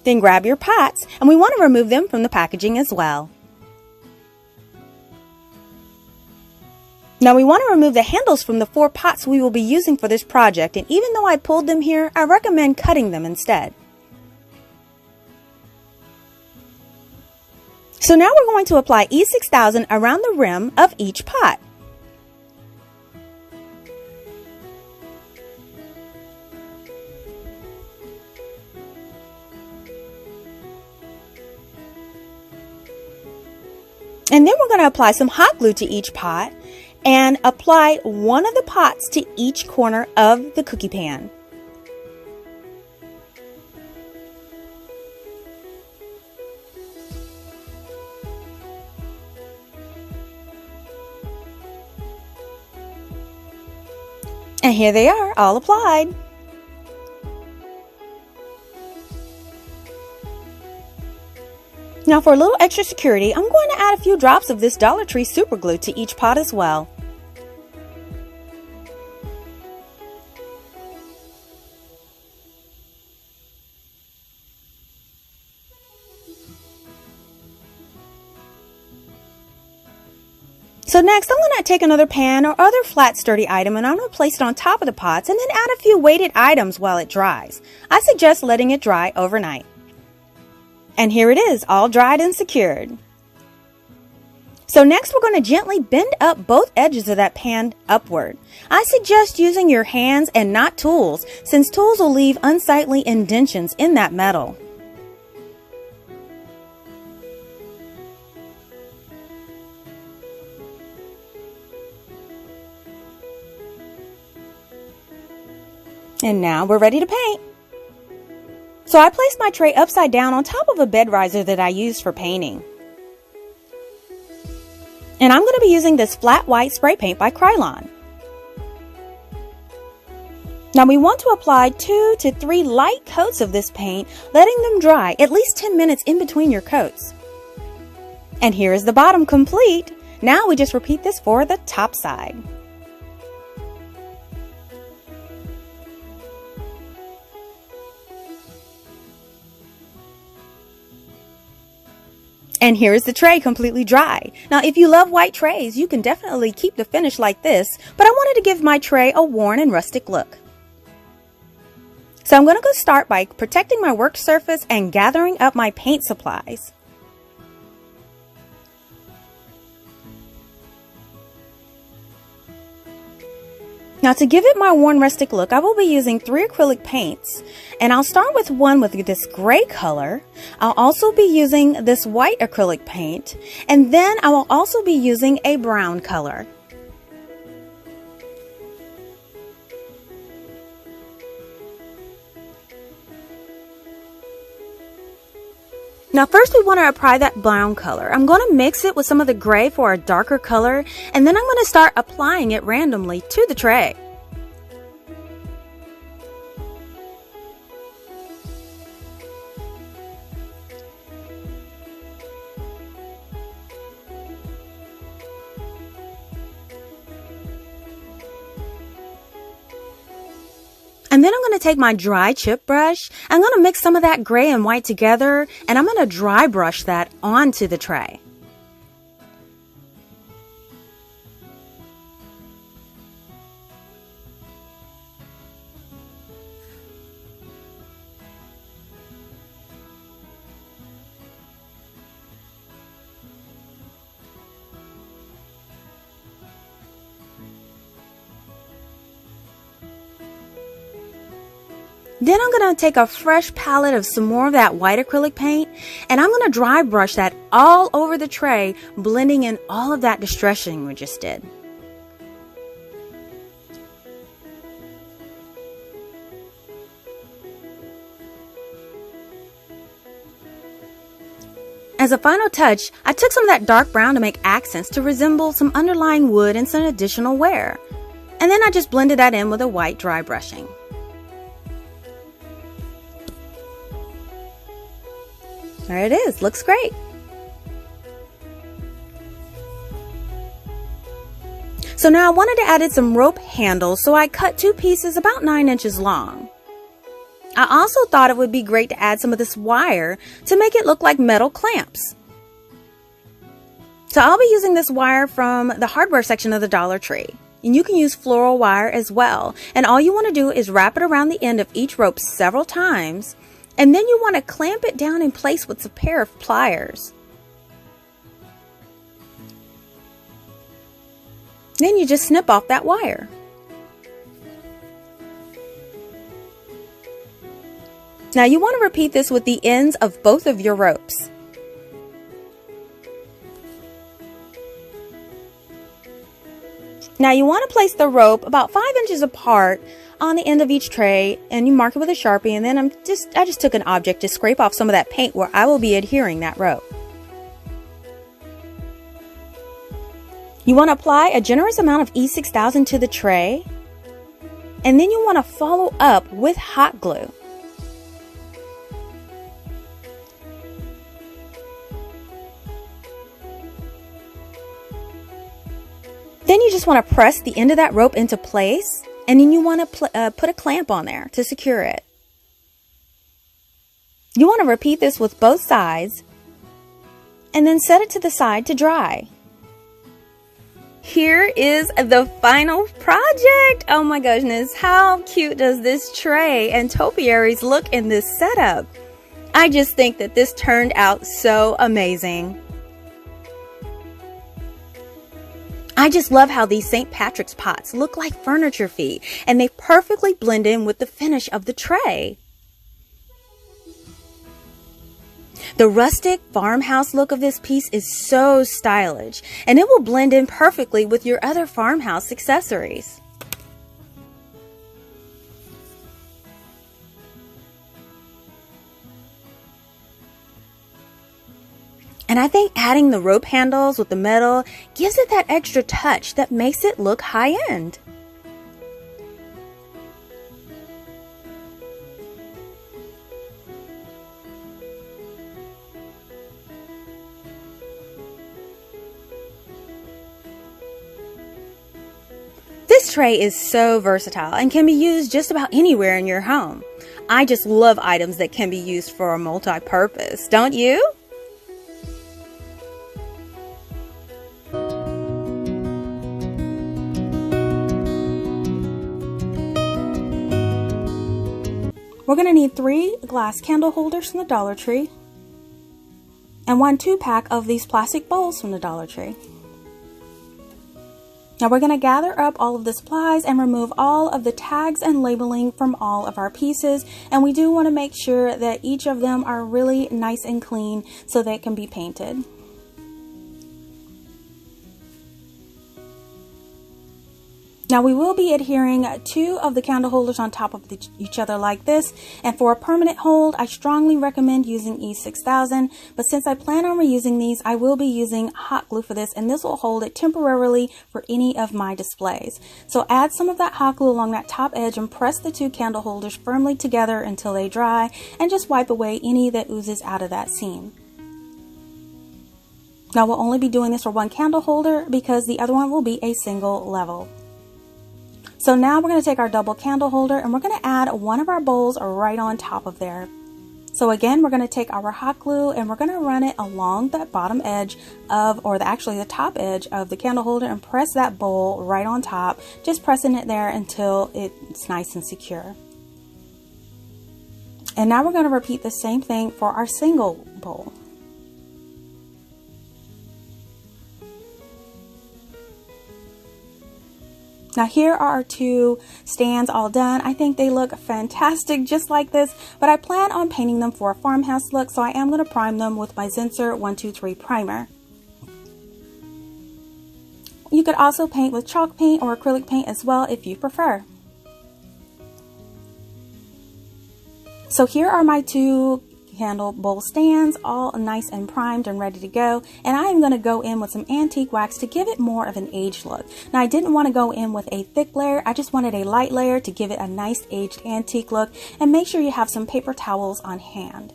Then grab your pots, and we want to remove them from the packaging as well. Now we want to remove the handles from the 4 pots we will be using for this project, and even though I pulled them here, I recommend cutting them instead. So now we're going to apply E6000 around the rim of each pot. And then we're going to apply some hot glue to each pot and apply one of the pots to each corner of the cookie pan. And here they are, all applied. Now for a little extra security, I'm going to add a few drops of this Dollar Tree super glue to each pot as well. So next, I'm going to take another pan or other flat sturdy item, and I'm going to place it on top of the pots and then add a few weighted items while it dries. I suggest letting it dry overnight. And here it is, all dried and secured. So next we're going to gently bend up both edges of that pan upward. I suggest using your hands and not tools, since tools will leave unsightly indentions in that metal. And now we're ready to paint. So I placed my tray upside down on top of a bed riser that I used for painting. And I'm going to be using this flat white spray paint by Krylon. Now we want to apply 2 to 3 light coats of this paint, letting them dry at least 10 minutes in between your coats. And here is the bottom complete. Now we just repeat this for the top side. And here is the tray completely dry. Now, if you love white trays, you can definitely keep the finish like this, but I wanted to give my tray a worn and rustic look. So I'm going to go start by protecting my work surface and gathering up my paint supplies. Now to give it my worn rustic look, I will be using 3 acrylic paints, and I'll start with one with this gray color. I'll also be using this white acrylic paint, and then I will also be using a brown color. Now first we want to apply that brown color. I'm going to mix it with some of the gray for a darker color, and then I'm going to start applying it randomly to the tray. And then I'm going to take my dry chip brush. I'm going to mix some of that gray and white together, and I'm going to dry brush that onto the tray. Then I'm going to take a fresh palette of some more of that white acrylic paint, and I'm going to dry brush that all over the tray, blending in all of that distressing we just did. As a final touch, I took some of that dark brown to make accents to resemble some underlying wood and some additional wear. And then I just blended that in with a white dry brushing. There it is, looks great. So now I wanted to add in some rope handles, so I cut 2 pieces about 9 inches long. I also thought it would be great to add some of this wire to make it look like metal clamps. So I'll be using this wire from the hardware section of the Dollar Tree. And you can use floral wire as well. And all you want to do is wrap it around the end of each rope several times. And then you want to clamp it down in place with a pair of pliers. Then you just snip off that wire. Now you want to repeat this with the ends of both of your ropes. Now you want to place the rope about 5 inches apart on the end of each tray, and you mark it with a Sharpie, and then I just took an object to scrape off some of that paint where I will be adhering that rope. You want to apply a generous amount of E6000 to the tray, and then you want to follow up with hot glue. Then you just want to press the end of that rope into place, and then you want to put a clamp on there to secure it. You want to repeat this with both sides, and then set it to the side to dry. Here is the final project. Oh my goodness, how cute does this tray and topiaries look in this setup? I just think that this turned out so amazing. I just love how these St. Patrick's pots look like furniture feet, and they perfectly blend in with the finish of the tray. The rustic farmhouse look of this piece is so stylish, and it will blend in perfectly with your other farmhouse accessories. And I think adding the rope handles with the metal gives it that extra touch that makes it look high-end. This tray is so versatile and can be used just about anywhere in your home. I just love items that can be used for a multi-purpose, don't you? We're going to need 3 glass candle holders from the Dollar Tree and 1 2-pack of these plastic bowls from the Dollar Tree. Now we're going to gather up all of the supplies and remove all of the tags and labeling from all of our pieces. And we do want to make sure that each of them are really nice and clean so they can be painted. Now we will be adhering 2 of the candle holders on top of each other like this, and for a permanent hold I strongly recommend using E6000, but since I plan on reusing these I will be using hot glue for this, and this will hold it temporarily for any of my displays. So add some of that hot glue along that top edge and press the 2 candle holders firmly together until they dry, and just wipe away any that oozes out of that seam. Now we'll only be doing this for 1 candle holder because the other one will be a single level. So now we're going to take our double candle holder and we're going to add one of our bowls right on top of there. So again, we're going to take our hot glue and we're going to run it along that bottom edge of, or actually the top edge of the candle holder, and press that bowl right on top, just pressing it there until it's nice and secure. And now we're going to repeat the same thing for our single bowl. Now here are our 2 stands all done. I think they look fantastic just like this, but I plan on painting them for a farmhouse look, so I am going to prime them with my Zinsser 123 primer. You could also paint with chalk paint or acrylic paint as well if you prefer. So here are my 2 candle bowl stands, all nice and primed and ready to go, and I am going to go in with some antique wax to give it more of an aged look. Now I didn't want to go in with a thick layer, I just wanted a light layer to give it a nice aged antique look, and make sure you have some paper towels on hand.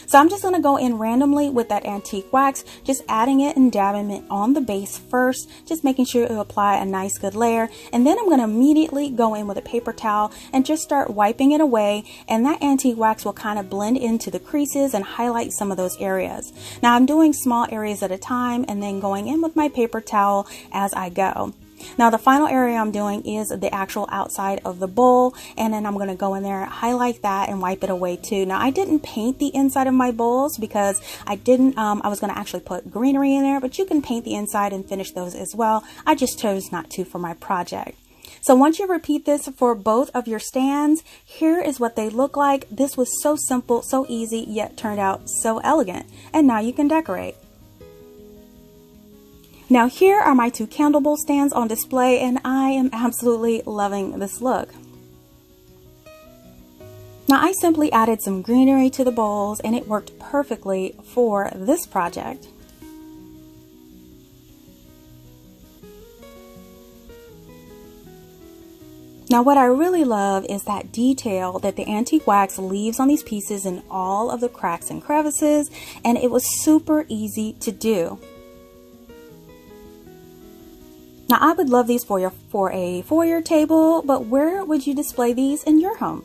So I'm just going to go in randomly with that antique wax, just adding it and dabbing it on the base first, just making sure to apply a nice good layer, and then I'm going to immediately go in with a paper towel and just start wiping it away, and that antique wax will kind of blend into the creases and highlight some of those areas. Now I'm doing small areas at a time and then going in with my paper towel as I go. Now the final area I'm doing is the actual outside of the bowl, and then I'm going to go in there, highlight that, and wipe it away too. Now I didn't paint the inside of my bowls because I was going to actually put greenery in there, but you can paint the inside and finish those as well. I just chose not to for my project. So once you repeat this for both of your stands, here is what they look like. This was so simple, so easy, yet turned out so elegant. And now you can decorate. Now here are my 2 candle bowl stands on display, and I am absolutely loving this look. Now I simply added some greenery to the bowls and it worked perfectly for this project. Now what I really love is that detail that the antique wax leaves on these pieces in all of the cracks and crevices, and it was super easy to do. Now I would love these for a foyer table, but where would you display these in your home?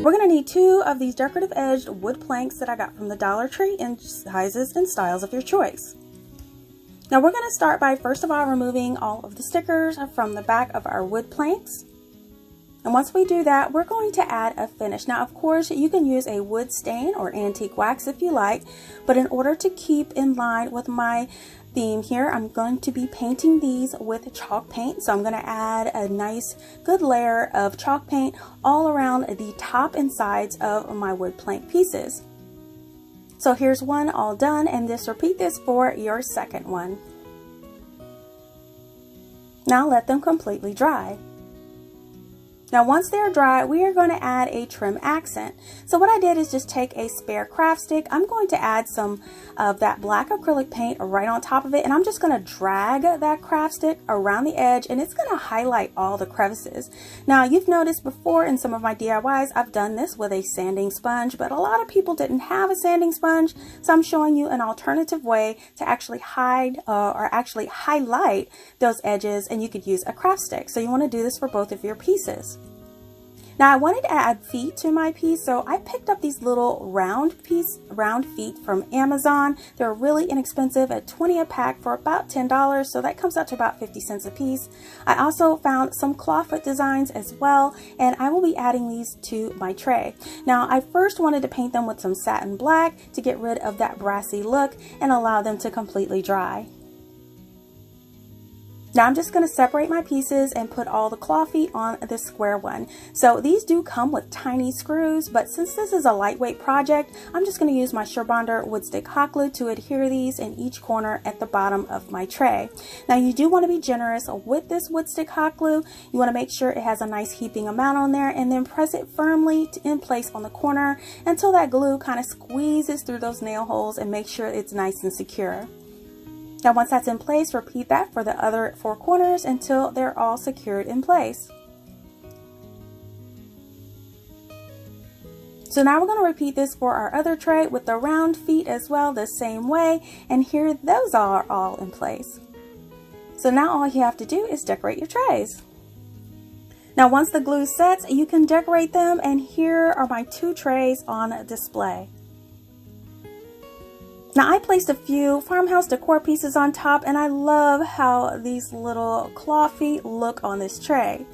We're going to need 2 of these decorative edged wood planks that I got from the Dollar Tree in sizes and styles of your choice. Now we're going to start by first of all removing all of the stickers from the back of our wood planks. And once we do that, we're going to add a finish. Now, of course, you can use a wood stain or antique wax if you like, but in order to keep in line with my theme here, I'm going to be painting these with chalk paint. So I'm going to add a nice good layer of chalk paint all around the top and sides of my wood plank pieces. So here's one all done, and just repeat this for your second one. Now let them completely dry. Now once they're dry, we are going to add a trim accent. So what I did is just take a spare craft stick. I'm going to add some of that black acrylic paint right on top of it, and I'm just going to drag that craft stick around the edge, and it's going to highlight all the crevices. Now you've noticed before in some of my DIYs, I've done this with a sanding sponge, but a lot of people didn't have a sanding sponge, so I'm showing you an alternative way to actually hide or actually highlight those edges, and you could use a craft stick. So you want to do this for both of your pieces. Now I wanted to add feet to my piece, so I picked up these little round feet from Amazon. They're really inexpensive at 20 a pack for about $10, so that comes out to about 50 cents a piece. I also found some clawfoot designs as well, and I will be adding these to my tray. Now I first wanted to paint them with some satin black to get rid of that brassy look and allow them to completely dry. Now I'm just going to separate my pieces and put all the claw feet on this square one. So these do come with tiny screws, but since this is a lightweight project, I'm just going to use my Surebonder wood stick hot glue to adhere these in each corner at the bottom of my tray. Now you do want to be generous with this wood stick hot glue. You want to make sure it has a nice heaping amount on there, and then press it firmly in place on the corner until that glue kind of squeezes through those nail holes and make sure it's nice and secure. Now once that's in place, repeat that for the other 4 corners until they're all secured in place. So now we're going to repeat this for our other tray with the round feet as well, the same way, and here those are all in place. So now all you have to do is decorate your trays. Now once the glue sets, you can decorate them, and here are my 2 trays on display. Now I placed a few farmhouse decor pieces on top, and I love how these little claw feet look on this tray.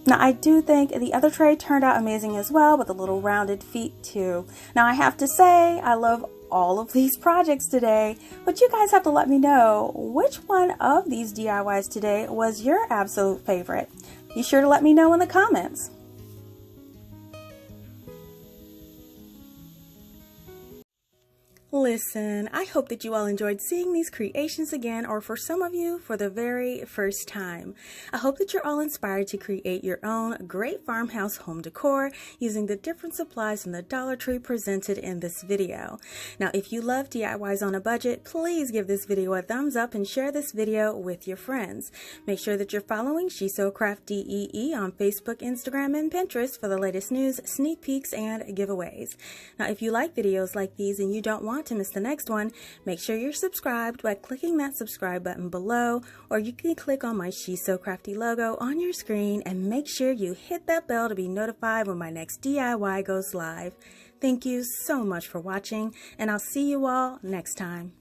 Now I do think the other tray turned out amazing as well, with the little rounded feet too. Now I have to say, I love all of these projects today, but you guys have to let me know which one of these DIYs today was your absolute favorite. Be sure to let me know in the comments. Listen, I hope that you all enjoyed seeing these creations again, or for some of you, for the very first time. I hope that you're all inspired to create your own great farmhouse home decor using the different supplies from the Dollar Tree presented in this video. Now, if you love DIYs on a budget, please give this video a thumbs up and share this video with your friends. Make sure that you're following CraftDee on Facebook, Instagram, and Pinterest for the latest news, sneak peeks, and giveaways. Now, if you like videos like these and you don't want to miss the next one, make sure you're subscribed by clicking that subscribe button below, or you can click on my She's So Crafty logo on your screen, and make sure you hit that bell to be notified when my next DIY goes live. Thank you so much for watching, and I'll see you all next time.